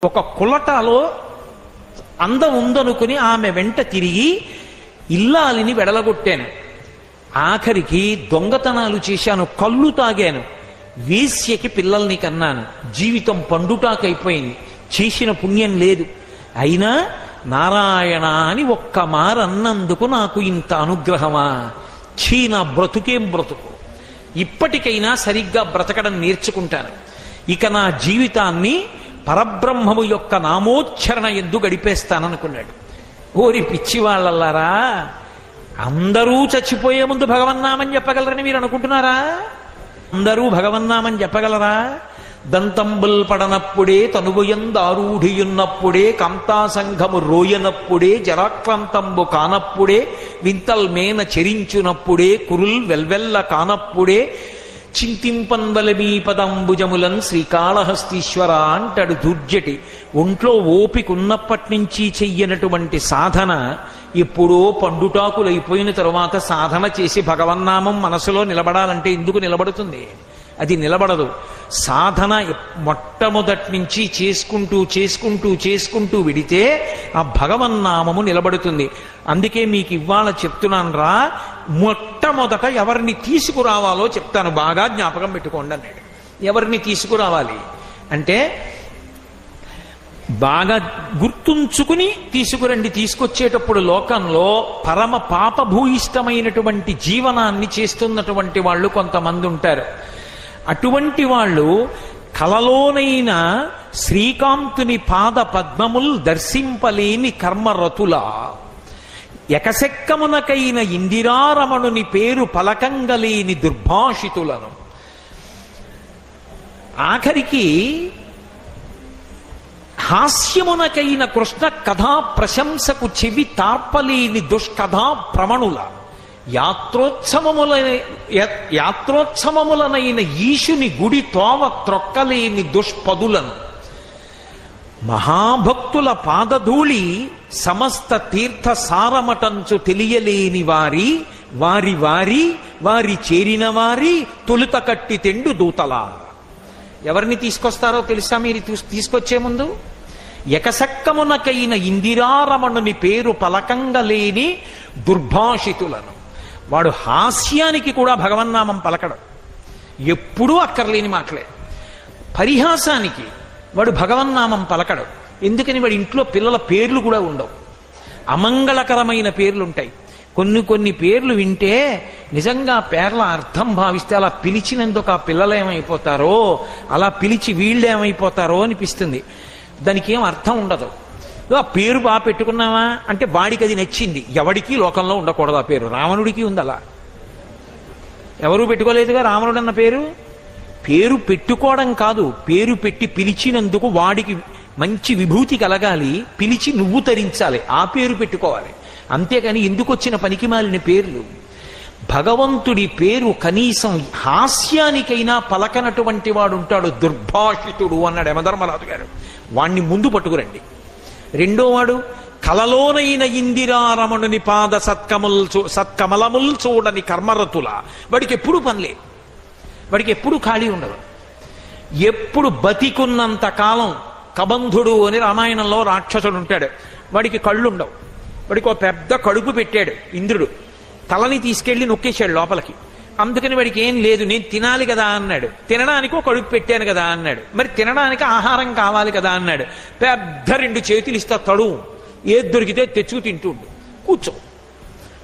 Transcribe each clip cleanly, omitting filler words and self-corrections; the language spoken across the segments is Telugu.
ఒక కులటలో అందం ఉందనుకుని ఆమె వెంట తిరిగి ఇల్లాలిని వెడలగొట్టాను. ఆఖరికి దొంగతనాలు చేశాను, కళ్ళు తాగాను, వేశ్యకి పిల్లల్ని కన్నాను. జీవితం పండుటాకైపోయింది, చేసిన పుణ్యం లేదు. అయినా నారాయణ అని ఒక్క మారన్నందుకు నాకు ఇంత అనుగ్రహమా? ఛీ, నా బ్రతుకేం బ్రతుకు. ఇప్పటికైనా సరిగ్గా బ్రతకడం నేర్చుకుంటాను. ఇక నా జీవితాన్ని పరబ్రహ్మము యొక్క నామోచ్చరణ ఎందు గడిపేస్తాననుకున్నాడు. ఓరి పిచ్చివాళ్ళల్లారా, అందరూ చచ్చిపోయే ముందు భగవన్నామని చెప్పగలరని మీరు అనుకుంటున్నారా? అందరూ భగవన్నామని చెప్పగలరా? దంతంబుల్ పడనప్పుడే, తనువుయందారూఢియున్నప్పుడే, కాంతాసంఘము రోయనప్పుడే, జరాక్రాంతంబు కానప్పుడే, వింతల్ మేన చెరించునప్పుడే, కురుల్ వెల్వెల్ల కానప్పుడే, చింతింపన్వలమీ పదంబుజములన్ శ్రీకాళహస్తీశ్వర అంటాడు దుర్జటి. ఒంట్లో ఓపిక ఉన్నప్పటి నుంచి చెయ్యనటువంటి సాధన ఎప్పుడో పండుటాకులైపోయిన తరువాత సాధన చేసి భగవన్నామం మనసులో నిలబడాలంటే ఎందుకు నిలబడుతుంది? అది నిలబడదు. సాధన మొట్టమొదటి నుంచి చేసుకుంటూ చేసుకుంటూ చేసుకుంటూ విడితే ఆ భగవన్నామము నిలబడుతుంది. అందుకే మీకు ఇవాళ చెప్తున్నాను రా, మొట్టమొదట ఎవరిని తీసుకురావాలో చెప్తాను, బాగా జ్ఞాపకం పెట్టుకోండి అన్నాడు. ఎవరిని తీసుకురావాలి అంటే బాగా గుర్తుంచుకుని తీసుకురండి. తీసుకొచ్చేటప్పుడు లోకంలో పరమ పాపభూయిష్టమైనటువంటి జీవనాన్ని చేస్తున్నటువంటి వాళ్ళు కొంతమంది ఉంటారు. అటువంటి వాళ్ళు కలలోనైనా శ్రీకాంతుని పాద పద్మముల్ దర్శింపలేని కర్మరతుల, ఎకసెక్కమునకైన ఇందిరారమణుని పేరు పలకంగలేని దుర్భాషితులను. ఆఖరికి హాస్యమునకైన కృష్ణ కథా ప్రశంసకు చెవి తార్పలేని దుష్కథా ప్రమణుల, యాత్రోత్సవములనైన ఈశుని గుడి తోవ త్రొక్కలేని దుష్పదులను. మహాభక్తుల పాదధూళి సమస్త తీర్థ సారమటంచు తెలియలేని వారి వారి వారి వారి చేరిన వారి తొలుత కట్టి తెండు దూతలా. ఎవరిని తీసుకొస్తారో తెలుసా? మీరు తీసుకొచ్చే ముందు ఎకసక్కమునకైన ఇందిరారమణుని పేరు పలకంగలేని దుర్భాషితులను. వాడు హాస్యానికి కూడా భగవన్నామం పలకడం, ఎప్పుడూ అక్కర్లేని మాటలే. పరిహాసానికి వాడు భగవన్నామం పలకడం. ఎందుకని? వాడి ఇంట్లో పిల్లల పేర్లు కూడా ఉండవు, అమంగళకరమైన పేర్లుంటాయి. కొన్ని పేర్లు వింటే నిజంగా పేర్ల అర్థం భావిస్తే అలా పిలిచినందుకు ఆ పిల్లలు ఏమైపోతారో, అలా పిలిచి వీళ్ళేమైపోతారో అనిపిస్తుంది. దానికి ఏం అర్థం ఉండదు. ఆ పేరు బాగా పెట్టుకున్నావా అంటే వాడికి అది నచ్చింది. ఎవడికి లోకంలో ఉండకూడదు ఆ పేరు. రావణుడికి ఉంది అలా, ఎవరూ పెట్టుకోలేదుగా రావణుడు అన్న పేరు. పేరు పెట్టుకోవడం కాదు, పేరు పెట్టి పిలిచినందుకు వాడికి మంచి విభూతి కలగాలి, పిలిచి నువ్వు తరించాలి, ఆ పేరు పెట్టుకోవాలి. అంతేకాని ఎందుకు వచ్చిన పనికిమాలిన పేర్లు. భగవంతుడి పేరు కనీసం హాస్యానికైనా పలకనటువంటి వాడు ఉంటాడు, దుర్భాషితుడు అన్నాడు యమధర్మరాజు గారు. వాణ్ణి ముందు పట్టుకురండి. రెండోవాడు కలలోనైన ఇందిరారమణుని పాద సత్కమలముల్ చూడని కర్మరతుల. వాడికి ఎప్పుడు పనిలే, వాడికి ఎప్పుడు ఖాళీ ఉండదు. ఎప్పుడు బతికున్నంత కాలం కబంధుడు అని రామాయణంలో రాక్షసుడు ఉంటాడు, వాడికి కళ్ళుండవు. వాడికి ఒక పెద్ద కడుపు పెట్టాడు ఇంద్రుడు, తలని తీసుకెళ్లి నొక్కేశాడు లోపలికి. అందుకని వాడికి ఏం లేదు, నేను తినాలి కదా అన్నాడు. తినడానికి ఒక కడుపు పెట్టాను కదా అన్నాడు. మరి తినడానికి ఆహారం కావాలి కదా అన్నాడు. పెద్ద 2 చేతులు ఇస్తా, తడువు, ఏది దొరికితే తెచ్చుకు తింటుండు, కూర్చో.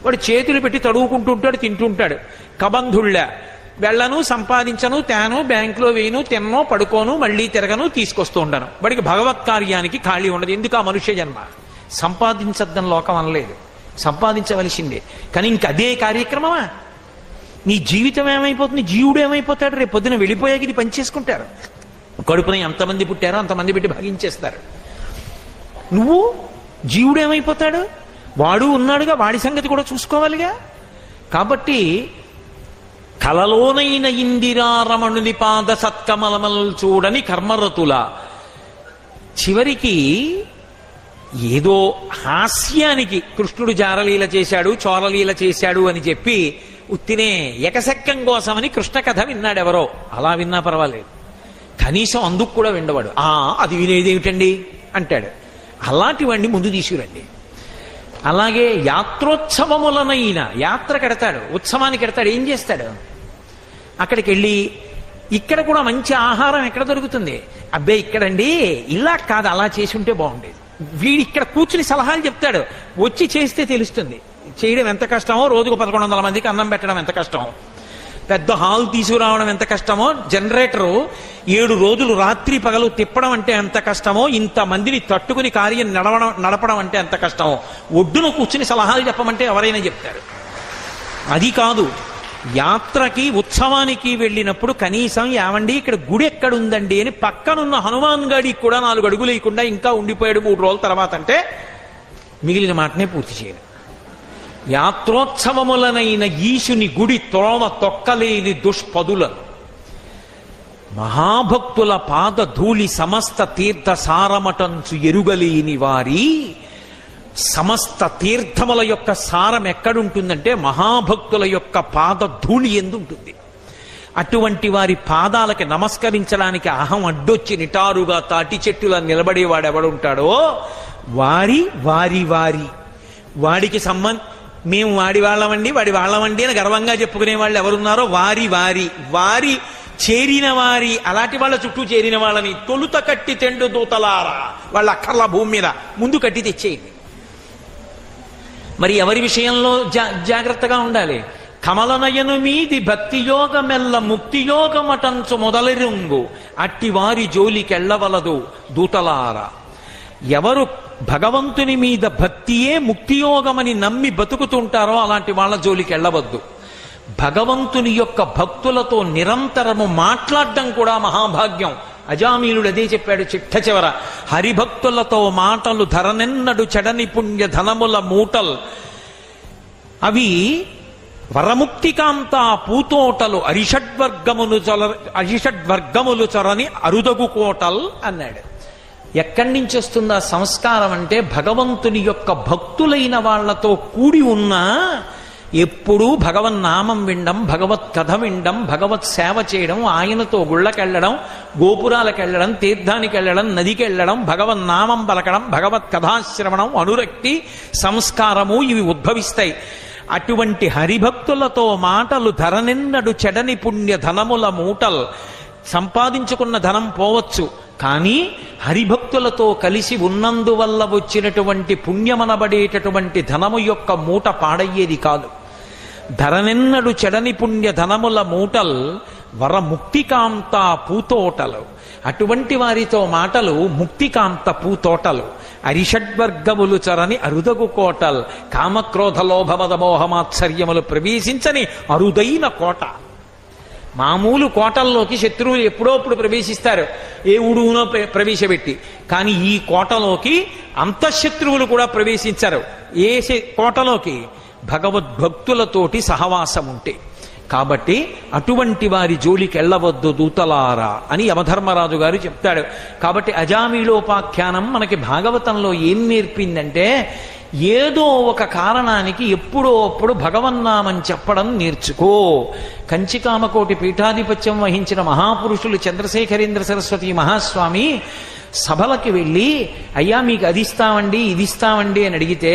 వాడు చేతులు పెట్టి తడువుకుంటూ ఉంటాడు, తింటుంటాడు. కబంధుళ్ళ వెళ్ళను, సంపాదించను, తేను, బ్యాంకులో వేయను, తిన్నో, పడుకోను, మళ్ళీ తిరగను, తీసుకొస్తూ ఉండను. వాడికి భగవత్ కార్యానికి ఖాళీ ఉండదు. ఎందుకు? ఆ మనుష్య జన్మ. సంపాదించద్దని లోకం అనలేదు, సంపాదించవలసిందే. కానీ ఇంక అదే కార్యక్రమమా? నీ జీవితం ఏమైపోతుంది? జీవుడు ఏమైపోతాడు? రేపు పొద్దున వెళ్ళిపోయాక ఇది పనిచేసుకుంటారు. కడుపున ఎంతమంది పుట్టారో అంతమంది పెట్టి భాగించేస్తారు. నువ్వు జీవుడు ఏమైపోతాడు? వాడు ఉన్నాడుగా, వాడి సంగతి కూడా చూసుకోవాలిగా. కాబట్టి కలలోనైన ఇందిరారమణుని పాద సత్కమలమల్ చూడని కర్మరతుల. చివరికి ఏదో హాస్యానికి కృష్ణుడు జారలీల చేశాడు, చోరలీల చేశాడు అని చెప్పి ఉత్తినే ఎకసెక్కం కోసమని కృష్ణ కథ విన్నాడెవరో. అలా విన్నా పర్వాలేదు, కనీసం అందుకు కూడా విండవాడు. అది వినేదేమిటండి అంటాడు. అలాంటి వాడిని ముందు తీసుకురండి. అలాగే యాత్రోత్సవములనైన యాత్ర కడతాడు, ఉత్సవానికి కడతాడు. ఏం చేస్తాడు? అక్కడికి వెళ్ళి ఇక్కడ కూడా మంచి ఆహారం ఎక్కడ దొరుకుతుంది? అబ్బే ఇక్కడండి ఇలా కాదు, అలా చేసి ఉంటే బాగుండేది. వీడు ఇక్కడ కూర్చుని సలహాలు చెప్తాడు. వచ్చి చేస్తే తెలుస్తుంది చేయడం ఎంత కష్టమో, రోజుకు 1100 మందికి అన్నం పెట్టడం ఎంత కష్టమో, పెద్ద హాల్ తీసుకురావడం ఎంత కష్టమో, జనరేటరు 7 రోజులు రాత్రి పగలు తిప్పడం అంటే ఎంత కష్టమో, ఇంతమందిని తట్టుకుని కార్యం నడపడం అంటే ఎంత కష్టమో ఒడ్డున కూర్చుని సలహాలు చెప్పమంటే ఎవరైనా చెప్తారు. అది కాదు, యాత్రకి ఉత్సవానికి వెళ్ళినప్పుడు కనీసం ఏమండి ఇక్కడ గుడి ఎక్కడుందండి అని పక్కనున్న హనుమాన్ గడికి కూడా 4 అడుగులు లేకుండా ఇంకా ఉండిపోయాడు 3 రోజుల తర్వాత అంటే మిగిలిన మాటనే పూర్తి చేయరు. యాత్రోత్సవములనైన ఈశుని గుడి త్రోవ తొక్కలేని దుష్పదులను మహాభక్తుల పాద ధూళి సమస్త తీర్థ సారమటంచు ఎరుగలేని వారి. సమస్త తీర్థముల యొక్క సారం ఎక్కడుంటుందంటే మహాభక్తుల యొక్క పాద ధూళి ఎందు ఉంటుంది. అటువంటి వారి పాదాలకి నమస్కరించడానికి అహం అడ్డొచ్చి నిటారుగా తాటి చెట్టులా నిలబడేవాడెవడుంటాడో వారి వారి వారి వాడికి మేము వాడి వాళ్ళమండి అని గర్వంగా చెప్పుకునే వాళ్ళు ఎవరున్నారో వారి వారి వారి చేరిన వారి. అలాంటి వాళ్ళ చుట్టూ చేరిన వాళ్ళని తొలుత కట్టి తెండు దూతలారా, వాళ్ళ అక్కర్ల భూమి మీద ముందు కట్టి తెచ్చేయండి. మరి ఎవరి విషయంలో జాగ్రత్తగా ఉండాలి? కమలనయను మీది భక్తి యోగమెల్ల ముక్తి యోగమటంచు మొదలెరుంగు అట్టి వారి జోలికెళ్ళవలదు దూతలారా. ఎవరు భగవంతుని మీద భక్తియే ముక్తియోగమని నమ్మి బతుకుతుంటారో అలాంటి వాళ్ళ జోలికి వెళ్ళవద్దు. భగవంతుని యొక్క భక్తులతో నిరంతరము మాట్లాడడం కూడా మహాభాగ్యం. అజామీలుడు అదే చెప్పాడు చిట్ట చివర, హరిభక్తులతో మాటలు ధరనెన్నడు చెడని పుణ్య ధనముల మూటల్ అవి వరముక్తికాంత పూతోటలు అరిషడ్వర్గములు చొరని అరుదగు కోటల్ అన్నాడు. ఎక్కడి నుంచి వస్తుందా సంస్కారం అంటే భగవంతుని యొక్క భక్తులైన వాళ్లతో కూడి ఉన్నా ఎప్పుడూ భగవన్నామం వినడం, భగవత్ కథ వినడం, భగవత్ సేవ చేయడం, ఆయనతో గుళ్ళకెళ్ళడం, గోపురాలకెళ్ళడం, తీర్థానికి వెళ్ళడం, నదికి వెళ్ళడం, భగవన్నామం పలకడం, భగవత్ కథాశ్రవణం, అనురక్తి సంస్కారము ఇవి ఉద్భవిస్తాయి. అటువంటి హరిభక్తులతో మాటలు ధరనిన్నడు చెడని పుణ్య ధనముల మూటల్. సంపాదించుకున్న ధనం పోవచ్చు, కానీ హరిభక్తులతో కలిసి ఉన్నందువల్ల వచ్చినటువంటి పుణ్యమనబడేటటువంటి ధనము యొక్క మూట పాడయ్యేది కాదు. ధరనెన్నడు చెడని పుణ్య ధనముల మూటల్ వరముక్తికాంత పూతోటలు. అటువంటి వారితో మాటలు ముక్తికాంత పూతోటలు. అరిషడ్వర్గములు చరని అరుదగు కోటల్. కామక్రోధ లోభమద మోహమాత్సర్యములు ప్రవేశించని అరుదైన కోట. మామూలు కోటల్లోకి శత్రువులు ఎప్పుడోప్పుడు ప్రవేశిస్తారు, ఏ ఉడుగునో ప్రవేశపెట్టి. కానీ ఈ కోటలోకి అంతఃశత్రువులు కూడా ప్రవేశించరు. ఏ కోటలోకి? భగవద్భక్తులతోటి సహవాసం ఉంటే. కాబట్టి అటువంటి వారి జోలికి వెళ్ళవద్దు దూతలారా అని యమధర్మరాజు గారు చెప్తాడు. కాబట్టి అజామీళోపాఖ్యానం మనకి భాగవతంలో ఏం నేర్పిందంటే, ఏదో ఒక కారణానికి ఎప్పుడో అప్పుడు భగవన్నామని చెప్పడం నేర్చుకో. కంచికామకోటి పీఠాధిపత్యం వహించిన మహాపురుషులు చంద్రశేఖరేంద్ర సరస్వతి మహాస్వామి సభలకి వెళ్ళి, అయ్యా మీకు అది ఇస్తామండి ఇది ఇస్తామండి అని అడిగితే,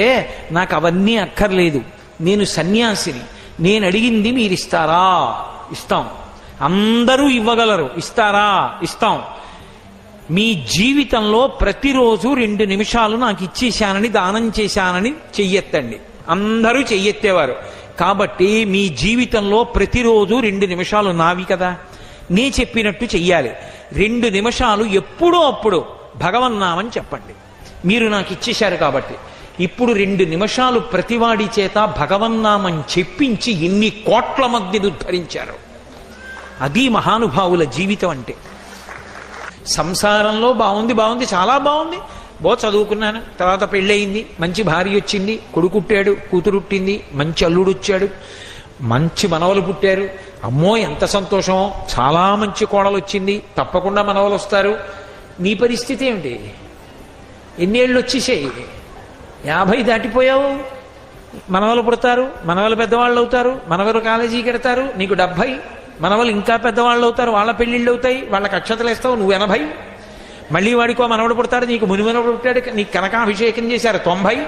నాకు అవన్నీ అక్కర్లేదు, నేను సన్యాసిని, నేను అడిగింది మీరు ఇస్తారా? ఇస్తాం. అందరూ ఇవ్వగలరు, ఇస్తారా? ఇస్తాం. మీ జీవితంలో ప్రతిరోజు 2 నిమిషాలు నాకు ఇచ్చేశానని, దానం చేశానని చెయ్యెత్తండి. అందరూ చెయ్యెత్తేవారు. కాబట్టి మీ జీవితంలో ప్రతిరోజు 2 నిమిషాలు నావి కదా, నే చెప్పినట్టు చెయ్యాలి. 2 నిమిషాలు ఎప్పుడో అప్పుడు భగవన్నామని చెప్పండి. మీరు నాకు ఇచ్చేశారు కాబట్టి ఇప్పుడు 2 నిమిషాలు ప్రతివాడి చేత భగవన్నామని చెప్పించి ఎన్ని కోట్ల మందిని ఉద్ధరించారు. అది మహానుభావుల జీవితం అంటే. సంసారంలో బాగుంది, చాలా బాగుంది, చదువుకున్నాను, తర్వాత పెళ్ళయింది, మంచి భార్య వచ్చింది, కొడుకుట్టాడు, కూతురుట్టింది, మంచి అల్లుడు వచ్చాడు, మంచి మనవలు పుట్టారు, అమ్మో ఎంత సంతోషమో, చాలా మంచి కోడలు వచ్చింది, తప్పకుండా మనవలు వస్తారు. నీ పరిస్థితి ఏమిటి? ఎన్నేళ్ళు వచ్చేసాయి? 50 దాటిపోయావు, మనవలు పుడతారు, మనవలు పెద్దవాళ్ళు అవుతారు, మనవలు కాలేజీకి వెడతారు, నీకు 70. మనవలు ఇంకా పెద్దవాళ్ళు అవుతారు, వాళ్ళ పెళ్ళిళ్ళు అవుతాయి, వాళ్ళకి అక్షతలు వేస్తావు, నువ్వు 80, మళ్ళీ వాడికో మనవడు పుడతాడు, నీకు మునిమనవడు పుట్టాడు, నీకు కనకాభిషేకం చేశారు 90.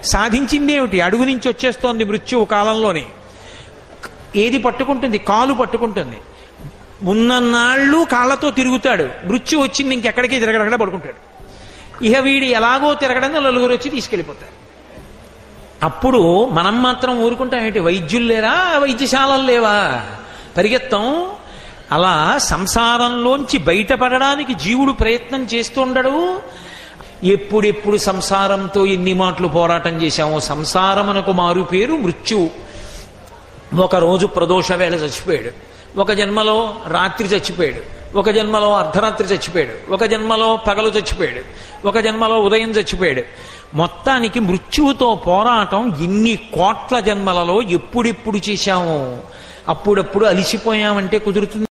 సాధించిందేమిటి? అడుగు నుంచి వచ్చేస్తోంది మృత్యువు కాలంలోనే. ఏది పట్టుకుంటుంది? కాలు పట్టుకుంటుంది. ఉన్నన్నాళ్ళు కాళ్ళతో తిరుగుతాడు, మృత్యు వచ్చింది ఇంకెక్కడికి తిరగడక్కడ పడుకుంటాడు. ఇహ వీడి ఎలాగో తిరగడం నలుగురు వచ్చి తీసుకెళ్ళిపోతారు. అప్పుడు మనం మాత్రం ఊరుకుంటాం ఏంటి? వైద్యులు లేరా, వైద్యశాలలు లేవా? పరిగెత్తం. అలా సంసారంలోంచి బయటపడడానికి జీవుడు ప్రయత్నం చేస్తుండడు. ఎప్పుడెప్పుడు సంసారంతో ఎన్ని మాటలు పోరాటం చేశామో. సంసారమునకు మారు పేరు మృత్యువు. ఒకరోజు ప్రదోష వేళ చచ్చిపోయాడు, ఒక జన్మలో రాత్రి చచ్చిపోయాడు, ఒక జన్మలో అర్ధరాత్రి చచ్చిపోయాడు, ఒక జన్మలో పగలు చచ్చిపోయాడు, ఒక జన్మలో ఉదయం చచ్చిపోయాడు. మొత్తానికి మృత్యువుతో పోరాటం ఇన్ని కోట్ల జన్మలలో ఎప్పుడెప్పుడు చేశామో. అప్పుడప్పుడు అలిసిపోయామంటే కుదురుతుంది?